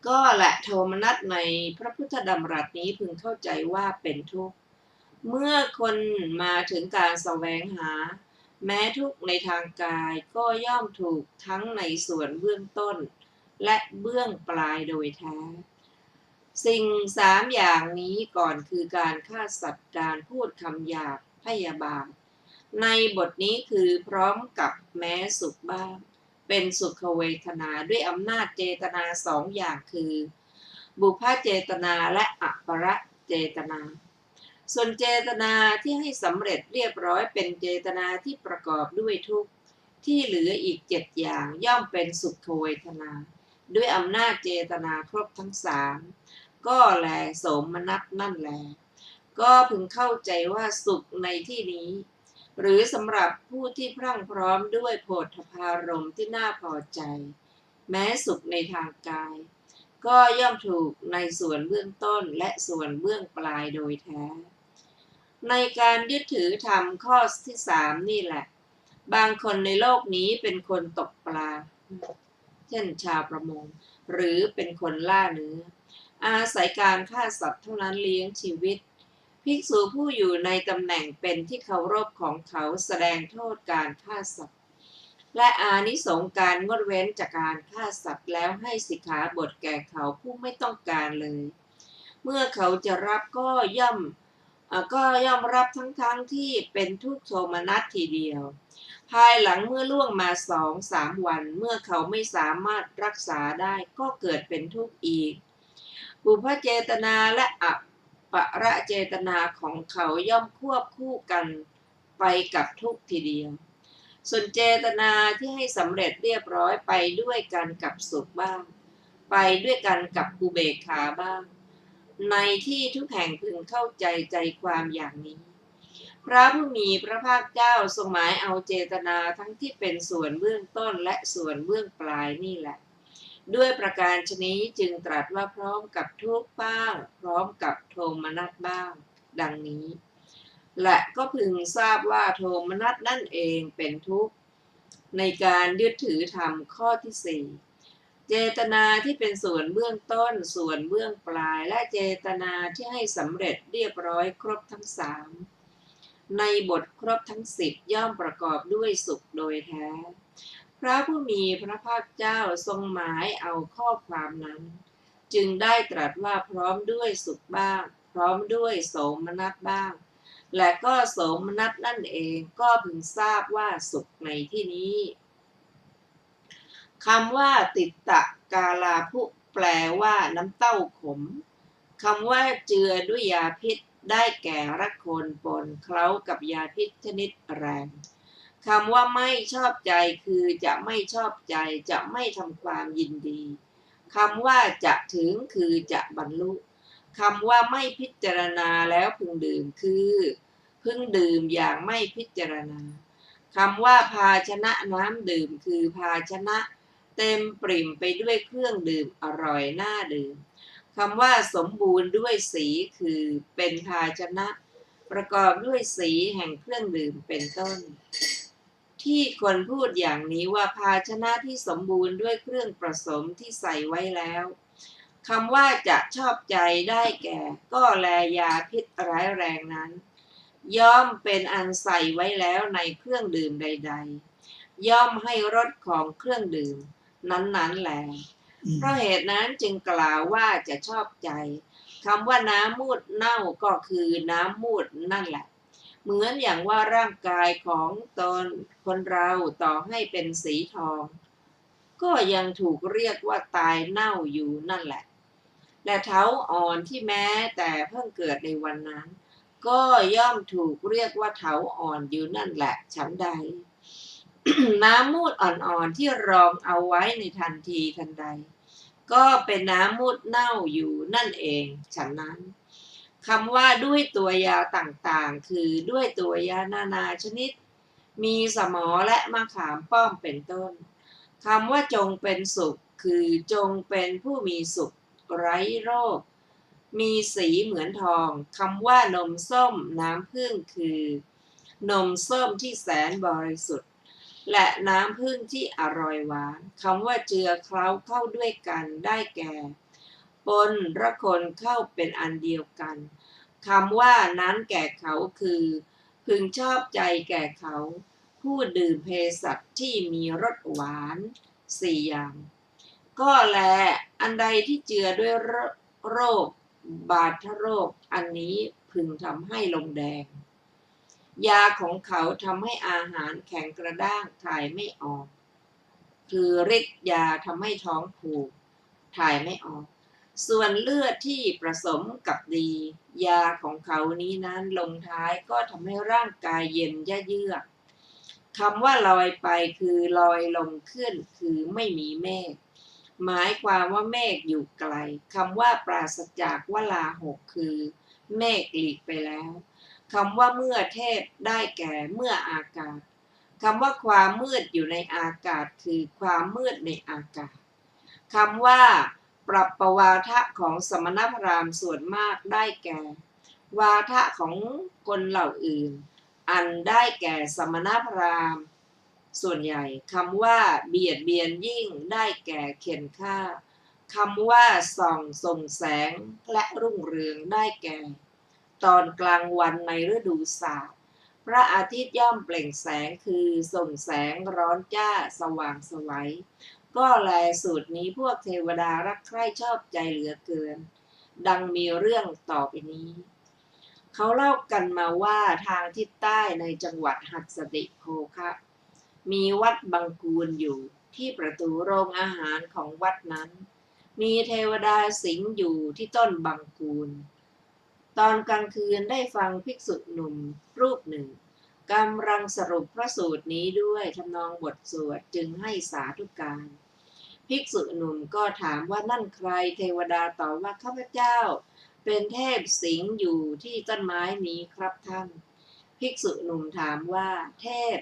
ก็และโทมนัสในพระพุทธดำรัสนี้พึงเข้าใจว่าเป็นทุกข์เมื่อคนมาถึงการแสวงหาแม้ทุกข์ในทางกายก็ย่อมถูกทั้งในส่วนเบื้องต้นและเบื้องปลายโดยแท้สิ่ง3อย่างนี้ก่อนคือการฆ่าสัตว์การพูดคำหยาบพยาบาทในบทนี้คือพร้อมกับแม้สุขบ้างเป็นสุขเวทนาด้วยอำนาจเจตนา2อย่างคือบุพเจตนาและอัปปรเจตนาส่วนเจตนาที่ให้สำเร็จเรียบร้อยเป็นเจตนาที่ประกอบด้วยทุกข์ที่เหลืออีก7อย่างย่อมเป็นสุขเวทนาด้วยอำนาจเจตนาครบทั้ง3ก็แลโสมนัสนั่นแลก็พึงเข้าใจว่าสุขในที่นี้หรือสำหรับผู้ที่พรั่งพร้อมด้วยโผฏฐัพพารมณ์ที่น่าพอใจแม้สุขในทางกายก็ย่อมถูกในส่วนเบื้องต้นและส่วนเบื้องปลายโดยแท้ในการยึดถือธรรมข้อที่3นี่แหละบางคนในโลกนี้เป็นคนตกปลาเช่นชาวประมงหรือเป็นคนล่าเนื้ออาศัยการฆ่าสัตว์เท่านั้นเลี้ยงชีวิตภิกษุผู้อยู่ในตำแหน่งเป็นที่เคารพของเขาแสดงโทษการฆ่าสัตว์และอานิสงส์การงดเว้นจากการฆ่าสัตว์แล้วให้สิกขาบทแก่เขาผู้ไม่ต้องการเลยเมื่อเขาจะรับก็ย่อมรับทั้งที่เป็นทุกโทมนัสทีเดียวภายหลังเมื่อล่วงมา 2-3 วันเมื่อเขาไม่สามารถรักษาได้ก็เกิดเป็นทุกข์อีกบุพเจตนาและอัปปรเจตนาของเขาย่อมควบคู่กันไปกับทุกข์ทีเดียวส่วนเจตนาที่ให้สำเร็จเรียบร้อยไปด้วยกันกับสุขบ้างไปด้วยกันกับอุเบกขาบ้างในที่ทุกแห่งพึงเข้าใจความอย่างนี้พระผู้มีพระภาคเจ้าทรงหมายเอาเจตนาทั้งที่เป็นส่วนเบื้องต้นและส่วนเบื้องปลายนี่แหละด้วยประการฉนี้จึงตรัสว่าพร้อมกับทุกข์บ้างพร้อมกับโทมนัสบ้างดังนี้และก็พึงทราบว่าโทมนัสนั่นเองเป็นทุกข์ในการยึดถือธรรมข้อที่4เจตนาที่เป็นส่วนเบื้องต้นส่วนเบื้องปลายและเจตนาที่ให้สำเร็จเรียบร้อยครบทั้ง3ในบทครบทั้ง10ย่อมประกอบด้วยสุขโดยแท้พระผู้มีพระภาคเจ้าทรงหมายเอาข้อความนั้นจึงได้ตรัสว่าพร้อมด้วยสุขบ้างพร้อมด้วยโสมนัสบ้างและก็โสมนัสนั่นเองก็พึงทราบว่าสุขในที่นี้คำว่าติตะกาลาภุแปลว่าน้ำเต้าขมคำว่าเจือด้วยยาพิษ ได้แก่รักโคนปนเคล้ากับยาพิษชนิดแรงคำว่าไม่ชอบใจคือจะไม่ชอบใจจะไม่ทำความยินดีคำว่าจะถึงคือจะบรรลุคำว่าไม่พิจารณาแล้วพึงดื่มคือพึงดื่มอย่างไม่พิจารณาคำว่าภาชนะน้ำดื่มคือภาชนะเต็มปริ่มไปด้วยเครื่องดื่มอร่อยน่าดื่มคำว่าสมบูรณ์ด้วยสีคือเป็นภาชนะประกอบด้วยสีแห่งเครื่องดื่มเป็นต้นที่คนพูดอย่างนี้ว่าภาชนะที่สมบูรณ์ด้วยเครื่องผสมที่ใส่ไว้แล้วคำว่าจะชอบใจได้แก่ก็แลยาพิษร้ายแรงนั้นย่อมเป็นอันใส่ไว้แล้วในเครื่องดื่มใดๆย่อมให้รสของเครื่องดื่มนั้นๆแลเพราะเหตุนั้นจึงกล่าวว่าจะชอบใจคำว่าน้ำมูดเน่าก็คือน้ำมูดนั่นแหละเหมือนอย่างว่าร่างกายของตนคนเราต่อให้เป็นสีทองก็ยังถูกเรียกว่าตายเน่าอยู่นั่นแหละและเท้าอ่อนที่แม้แต่เพิ่งเกิดในวันนั้นก็ย่อมถูกเรียกว่าเท้าอ่อนอยู่นั่นแหละฉันใด น้ำมูดอ่อนๆที่รองเอาไว้ในทันทีทันใดก็เป็นน้ำมูดเน่าอยู่นั่นเองฉะนั้นคำว่าด้วยตัวยาต่างๆคือด้วยตัวยานานาชนิดมีสมอและมะขามป้อมเป็นต้นคำว่าจงเป็นสุขคือจงเป็นผู้มีสุขไร้โรคมีสีเหมือนทองคำว่านมส้มน้ำผึ้งคือนมส้มที่แสนบริสุทธิ์และน้ำผึ้งที่อร่อยหวานคำว่าเจือเคล้าเข้าด้วยกันได้แก่ปนระคนเข้าเป็นอันเดียวกันคำว่านั้นแก่เขาคือพึงชอบใจแก่เขาผู้ดื่มเภสัชที่มีรสหวานสี่อย่างก็แลอันใดที่เจือด้วยโรคบาดโรคอันนี้พึงทำให้ลงแดงยาของเขาทำให้อาหารแข็งกระด้างถ่ายไม่ออกคือฤทธิ์ยาทำให้ท้องผูกถ่ายไม่ออกส่วนเลือดที่ผสมกับดียาของเขานี้นั้นลงท้ายก็ทำให้ร่างกายเย็นเยือกคำว่าลอยไปคือลอยลงขึ้นคือไม่มีเมฆหมายความว่าเมฆอยู่ไกลคำว่าปราศจากวลาหกคือเมฆหลีกไปแล้วคำว่าเมื่อเทพได้แก่เมื่ออากาศคำว่าความมืดอยู่ในอากาศคือความมืดในอากาศคำว่าปรับประวาทะของสมณพราหมณ์ส่วนมากได้แก่วาทะของคนเหล่าอื่นอันได้แก่สมณพราหมณ์ส่วนใหญ่คำว่าเบียดเบียนยิ่งได้แก่เข็นฆ่าคำว่าส่งแสงและรุ่งเรืองได้แก่ตอนกลางวันในฤดูสาบพระอาทิตย์ย่อมเปล่งแสงคือส่งแสงร้อนจ้าสว่างไสวก็แลสูตรนี้พวกเทวดารักใคร่ชอบใจเหลือเกินดังมีเรื่องต่อไปนี้เขาเล่ากันมาว่าทางทิศใต้ในจังหวัดหัสดิโภคะมีวัดบังกูลอยู่ที่ประตูโรงอาหารของวัดนั้นมีเทวดาสิงอยู่ที่ต้นบังกูลตอนกลางคืนได้ฟังภิกษุหนุ่มรูปหนึ่งกำลังสรุปพระสูตรนี้ด้วยทำนองบทสวดจึงให้สาธุการภิกษุหนุ่มก็ถามว่านั่นใครเทวดาตอบว่าข้าพเจ้าเป็นเทพสิงอยู่ที่ต้นไม้นี้ครับท่านภิกษุหนุ่มถามว่าเทพ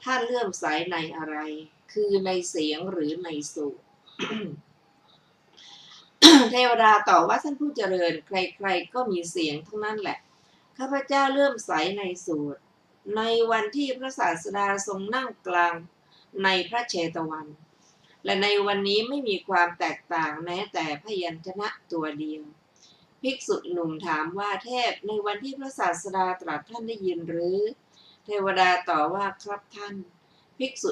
ท่านเลื่อมใสในอะไรคือในเสียงหรือในสูตร เทวดาตอบว่าท่านผู้เจริญใครๆก็มีเสียงทั้งนั้นแหละข้าพเจ้าเลื่อมใสในสูตรในวันที่พระศาสดาทรงนั่งกลางในพระเชตวันและในวันนี้ไม่มีความแตกต่างแม้แต่พยัญชนะตัวเดียวภิกษุหนุ่มถามว่าเทพในวันที่พระศาสดาตรัสท่านได้ยินหรือเทวดาตอบว่าครับท่านภิกษุ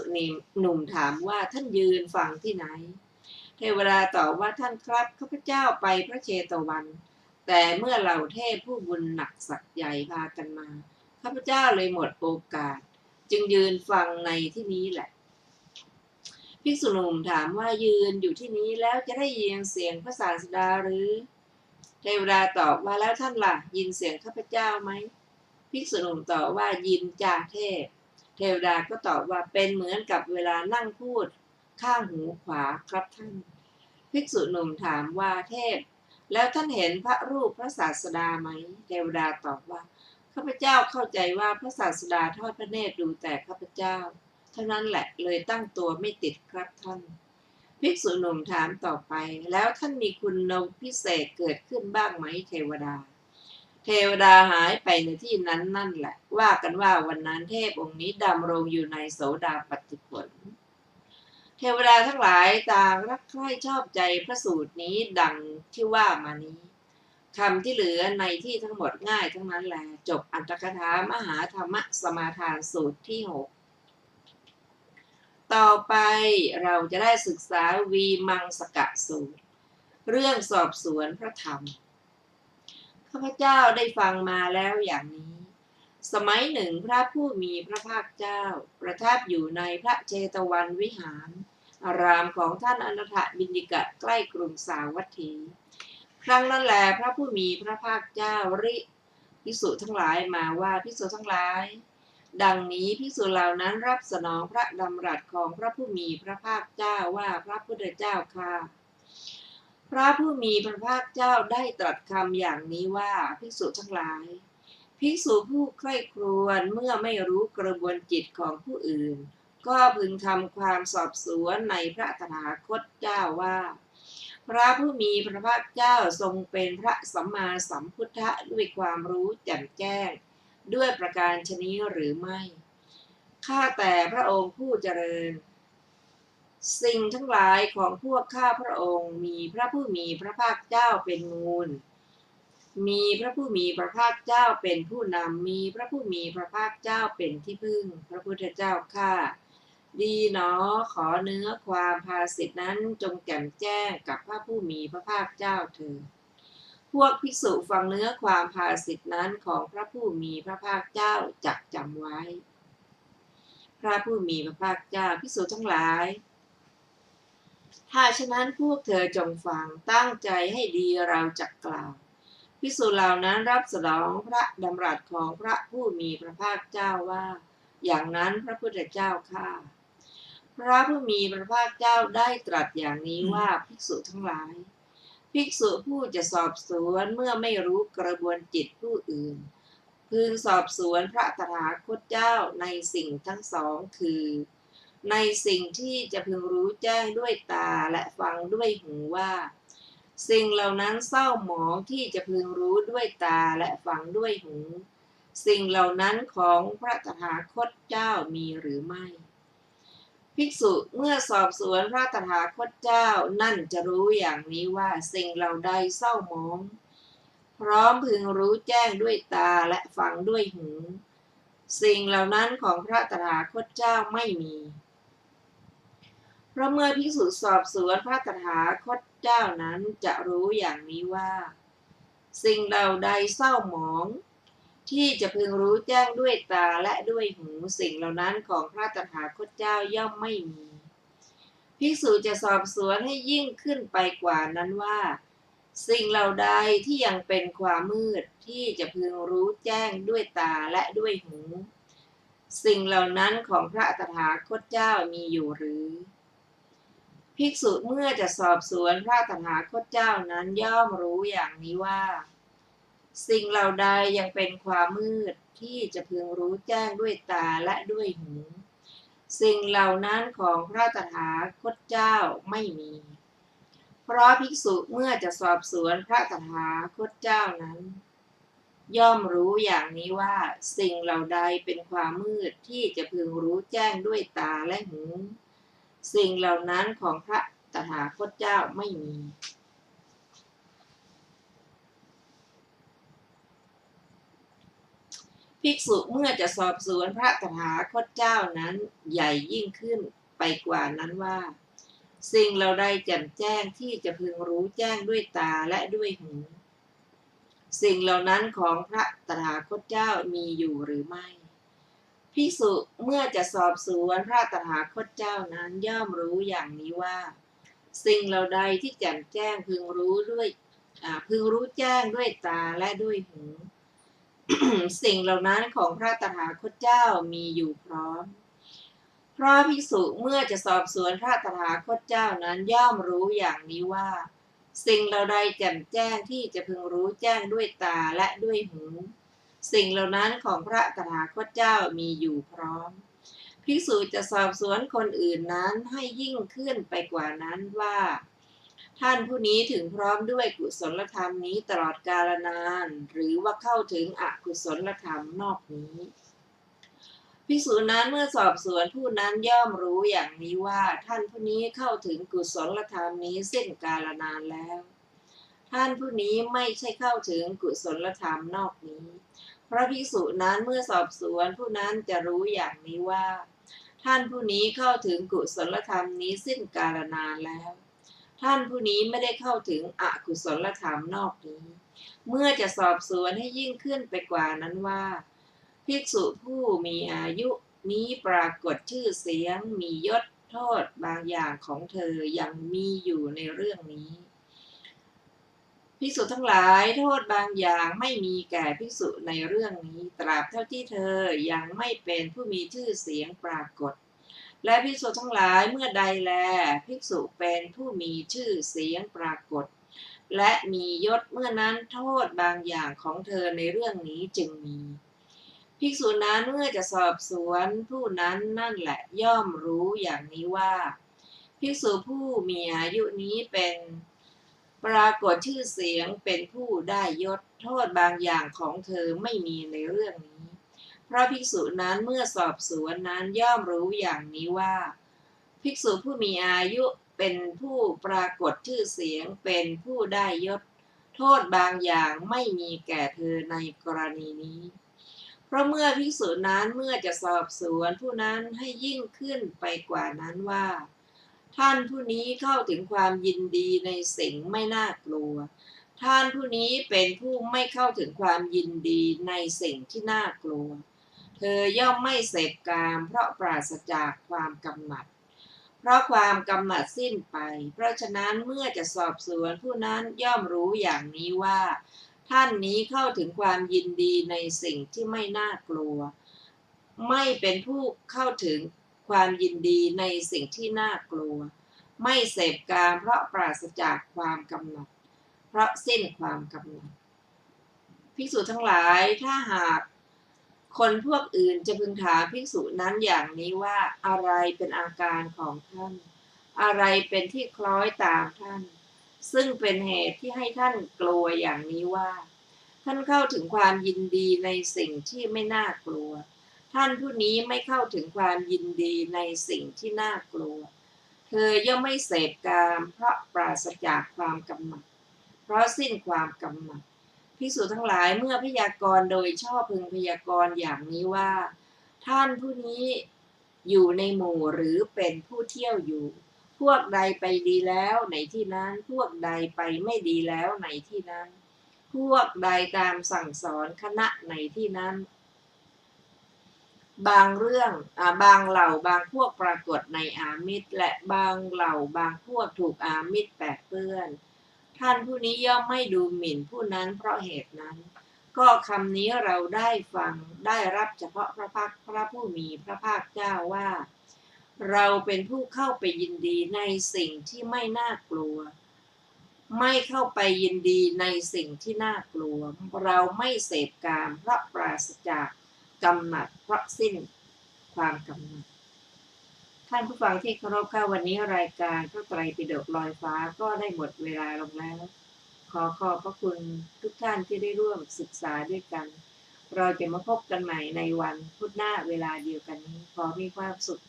หนุ่มถามว่าท่านยืนฟังที่ไหนเทวดาตอบว่าท่านครับข้าพเจ้าไปพระเชตวันแต่เมื่อเหล่าเทพผู้บุญหนักศักย์ใหญ่พากันมาข้าพเจ้าเลยหมดโอกาสจึงยืนฟังในที่นี้แหละภิกษุหนุ่มถามว่ายืนอยู่ที่นี้แล้วจะได้ยินเสียงพระศาสดาหรือ เทวดาตอบว่าแล้วท่านล่ะยินเสียงข้าพเจ้าไหมภิกษุหนุ่มตอบว่ายินจ่าเทพเทวดาก็ตอบว่าเป็นเหมือนกับเวลานั่งพูดข้างหูขวาครับท่านภิกษุหนุ่มถามว่าเทพแล้วท่านเห็นพระรูปพระศาสดาไหมเทวดาตอบว่าข้าพเจ้าเข้าใจว่าพระศาสดาทอดพระเนตรดูแต่ข้าพเจ้าเท่านั้นแหละเลยตั้งตัวไม่ติดครับท่านภิกษุหนุ่มถามต่อไปแล้วท่านมีคุณพิเศษเกิดขึ้นบ้างไหมเทวดาเทวดาหายไปในที่นั้นนั่นแหละว่ากันว่าวันนั้นเทพองค์นี้ดำรงอยู่ในโสดาปัตติผลเทวดาทั้งหลายต่างรักใคร่ชอบใจพระสูตรนี้ดังที่ว่ามานี้คำที่เหลือในที่ทั้งหมดง่ายทั้งนั้นแหละจบอัตถกถามหาธรรมสมาทานสูตรที่ 6ต่อไปเราจะได้ศึกษาวีมังสกะสูตรเรื่องสอบสวนพระธรรมข้าพเจ้าได้ฟังมาแล้วอย่างนี้สมัยหนึ่งพระผู้มีพระภาคเจ้าประทับอยู่ในพระเจตวันวิหารอารามของท่านอนันทบิณฑิกะใกล้กรุงสาวัตถีครั้งนั้นแลพระผู้มีพระภาคเจ้าภิกษุทั้งหลายมาว่าภิกษุทั้งหลายดังนี้ภิกษุเหล่านั้นรับสนองพระดำรัสของพระผู้มีพระภาคเจ้าว่าพระพุทธเจ้าค่ะพระผู้มีพระภาคเจ้าได้ตรัสคำอย่างนี้ว่าภิกษุทั้งหลายภิกษุผู้ใคร่ครวญเมื่อไม่รู้กระบวนจิตของผู้อื่นก็พึงทำความสอบสวนในพระตถาคตเจ้าว่าพระผู้มีพระภาคเจ้าทรงเป็นพระสัมมาสัมพุทธะด้วยความรู้แจ่มแจ้งด้วยประการชนี้หรือไม่ข้าแต่พระองค์ผู้เจริญสิ่งทั้งหลายของพวกข้าพระองค์มีพระผู้มีพระภาคเจ้าเป็นมูลมีพระผู้มีพระภาคเจ้าเป็นผู้นำมีพระผู้มีพระภาคเจ้าเป็นที่พึ่งพระพุทธเจ้าข้าดีหนอขอเนื้อความภาสิทธินั้นจงแจ่มแจ้งกับพระผู้มีพระภาคเจ้าเถิดพวกภิกษุฟังเนื้อความภาสิทธินั้นของพระผู้มีพระภาคเจ้าจักจำไว้พระผู้มีพระภาคเจ้าภิกษุทั้งหลายถ้าฉะนั้นพวกเธอจงฟังตั้งใจให้ดีเราจักกล่าวภิกษุเหล่านั้นรับสนองพระดำรัสของพระผู้มีพระภาคเจ้าว่าอย่างนั้นพระพุทธเจ้าข้าพระผู้มีพระภาคเจ้าได้ตรัสอย่างนี้ว่าภิกษุทั้งหลายภิกษุผู้จะสอบสวนเมื่อไม่รู้กระบวนจิตผู้อื่นพึงสอบสวนพระตถาคตเจ้าในสิ่งทั้งสองคือในสิ่งที่จะพึงรู้แจ้งด้วยตาและฟังด้วยหูว่าสิ่งเหล่านั้นเศร้าหมองที่จะพึงรู้ด้วยตาและฟังด้วยหูสิ่งเหล่านั้นของพระตถาคตเจ้ามีหรือไม่ภิกษุเมื่อสอบสวนพระตถาคตเจ้านั่นจะรู้อย่างนี้ว่าสิ่งเหล่าใดเศร้าหมองพร้อมพึงรู้แจ้งด้วยตาและฟังด้วยหูสิ่งเหล่านั้นของพระตถาคตเจ้าไม่มีเพราะเมื่อภิกษุสอบสวนพระตถาคตเจ้านั้นจะรู้อย่างนี้ว่าสิ่งเหล่าใดเศร้าหมองที่จะพึงรู้แจ้งด้วยตาและด้วยหูสิ่งเหล่านั้นของพระตถาคตเจ้าย่อมไม่มีภิกษุจะสอบสวนให้ยิ่งขึ้นไปกว่านั้นว่าสิ่งเหล่าใดที่ยังเป็นความมืดที่จะพึงรู้แจ้งด้วยตาและด้วยหูสิ่งเหล่านั้นของพระตถาคตเจ้ามีอยู่หรือภิกษุเมื่อจะสอบสวนพระตถาคตเจ้านั้นย่อมรู้อย่างนี้ว่าสิ่งเหล่าใดยังเป็นความมืดที่จะพึงรู้แจ้งด้วยตาและด้วยหูสิ่งเหล่านั้นของพระตถาคตเจ้าไม่มีเพราะภิกษุเมื่อจะสอบสวนพระตถาคตเจ้านั้นย่อมรู้อย่างนี้ว่าสิ่งเหล่าใดเป็นความมืดที่จะพึงรู้แจ้งด้วยตาและหูสิ่งเหล่านั้นของพระตถาคตเจ้าไม่มีภิกษุเมื่อจะสอบสวนพระตถาคตเจ้านั้นใหญ่ยิ่งขึ้นไปกว่านั้นว่าสิ่งเหล่าใดแจ่มแจ้งที่จะพึงรู้แจ้งด้วยตาและด้วยหูสิ่งเหล่านั้นของพระตถาคตเจ้ามีอยู่หรือไม่ภิกษุเมื่อจะสอบสวนพระตถาคตเจ้านั้นย่อมรู้อย่างนี้ว่าสิ่งเหล่าใดที่แจ่มแจ้งพึงรู้ด้วย พึงรู้แจ้งด้วยตาและด้วยหู สิ่งเหล่านั้นของพระตถาคตเจ้ามีอยู่พร้อม เพราะภิกษุเมื่อจะสอบสวนพระตถาคตเจ้านั้นย่อมรู้อย่างนี้ว่า สิ่งเหล่าใดแจ่มแจ้งที่จะพึงรู้แจ้งด้วยตาและด้วยหู สิ่งเหล่านั้นของพระตถาคตเจ้ามีอยู่พร้อม ภิกษุจะสอบสวนคนอื่นนั้นให้ยิ่งขึ้นไปกว่านั้นว่า ท่านผู้นี้ถึงพร้อมด้วยกุศลธรรมนี้ตลอดกาลนานหรือว่าเข้าถึงอกุศลธรรมนอกนี้ภิกษุนั้นเมื่อสอบสวนผู้นั้นย่อมรู้อย่างนี้ว่าท่านผู้นี้เข้าถึงกุศลธรรมนี้สิ้นกาลนานแล้วท่านผู้นี้ไม่ใช่เข้าถึงกุศลธรรมนอกนี้เพราะภิกษุนั้นเมื่อสอบสวนผู้นั้นจะรู้อย่างนี้ว่าท่านผู้นี้เข้าถึงกุศลธรรมนี้สิ้นกาลนานแล้วท่านผู้นี้ไม่ได้เข้าถึงอกุศลธรรมนอกนี้เมื่อจะสอบสวนให้ยิ่งขึ้นไปกว่านั้นว่าภิกษุผู้มีอายุนี้ปรากฏชื่อเสียงมียศโทษบางอย่างของเธอยังมีอยู่ในเรื่องนี้ภิกษุทั้งหลายโทษบางอย่างไม่มีแก่ภิกษุในเรื่องนี้ตราบเท่าที่เธอยังไม่เป็นผู้มีชื่อเสียงปรากฏและภิกษุทั้งหลายเมื่อใดแลภิกษุเป็นผู้มีชื่อเสียงปรากฏและมียศเมื่อนั้นโทษบางอย่างของเธอในเรื่องนี้จึงมีภิกษุนั้นเมื่อจะสอบสวนผู้นั้นนั่นแหละย่อมรู้อย่างนี้ว่าภิกษุผู้มีอายุนี้เป็นปรากฏชื่อเสียงเป็นผู้ได้ยศโทษบางอย่างของเธอไม่มีในเรื่องนี้เพราะภิกษุนั้นเมื่อสอบสวนนั้นย่อมรู้อย่างนี้ว่าภิกษุผู้มีอายุเป็นผู้ปรากฏชื่อเสียงเป็นผู้ได้ยศโทษบางอย่างไม่มีแก่เธอในกรณีนี้เพราะเมื่อภิกษุนั้นเมื่อจะสอบสวนผู้นั้นให้ยิ่งขึ้นไปกว่านั้นว่าท่านผู้นี้เข้าถึงความยินดีในสิ่งไม่น่ากลัวท่านผู้นี้เป็นผู้ไม่เข้าถึงความยินดีในสิ่งที่น่ากลัวเธอย่อมไม่เสพกามเพราะปราศจากความกำหนัดเพราะความกำหนัดสิ้นไปเพราะฉะนั้นเมื่อจะสอบสวนผู้นั้นย่อมรู้อย่างนี้ว่าท่านนี้เข้าถึงความยินดีในสิ่งที่ไม่น่ากลัวไม่เป็นผู้เข้าถึงความยินดีในสิ่งที่น่ากลัวไม่เสพกามเพราะปราศจากความกำหนัดเพราะสิ้นความกำหนัดภิกษุทั้งหลายถ้าหากคนพวกอื่นจะพึงถามภิกษุนั้นอย่างนี้ว่าอะไรเป็นอาการของท่านอะไรเป็นที่คล้อยตามท่านซึ่งเป็นเหตุที่ให้ท่านกลัวอย่างนี้ว่าท่านเข้าถึงความยินดีในสิ่งที่ไม่น่ากลัวท่านผู้นี้ไม่เข้าถึงความยินดีในสิ่งที่น่ากลัวเธอย่อมไม่เสพกามเพราะปราศจากความกำหนัดเพราะสิ้นความกำหนัดภิกษุทั้งหลายเมื่อพยากรณ์โดยชอบพึงพยากรณ์อย่างนี้ว่าท่านผู้นี้อยู่ในหมู่หรือเป็นผู้เที่ยวอยู่พวกใดไปดีแล้วในที่นั้นพวกใดไปไม่ดีแล้วในที่นั้นพวกใดตามสั่งสอนคณะในที่นั้นบางเรื่องบางเหล่าบางพวกปรากฏในอามิตรและบางเหล่าบางพวกถูกอามิตรแปดเปื้อนท่านผู้นี้ย่อมไม่ดูหมิ่นผู้นั้นเพราะเหตุนั้นก็คำนี้เราได้ฟังได้รับเฉพาะพระผู้มีพระภาคเจ้าว่าเราเป็นผู้เข้าไปยินดีในสิ่งที่ไม่น่ากลัวไม่เข้าไปยินดีในสิ่งที่น่ากลัวเราไม่เสพกามเพราะปราศจากกำหนัดเพราะสิ้นความกำหนัดท่านผู้ฟังที่เคารพค่ะวันนี้รายการพระไตรปิฎกลอยฟ้าก็ได้หมดเวลาลงแล้วขอขอบพระคุณทุกท่านที่ได้ร่วมศึกษาด้วยกันเราจะมาพบกันใหม่ในวันพุธหน้าเวลาเดียวกันนี้ขอมีความสุข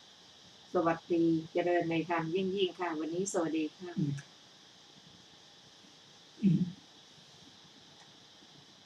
สวัสดีเจริญในธรรมยิ่งๆค่ะวันนี้สวัสดีค่ะ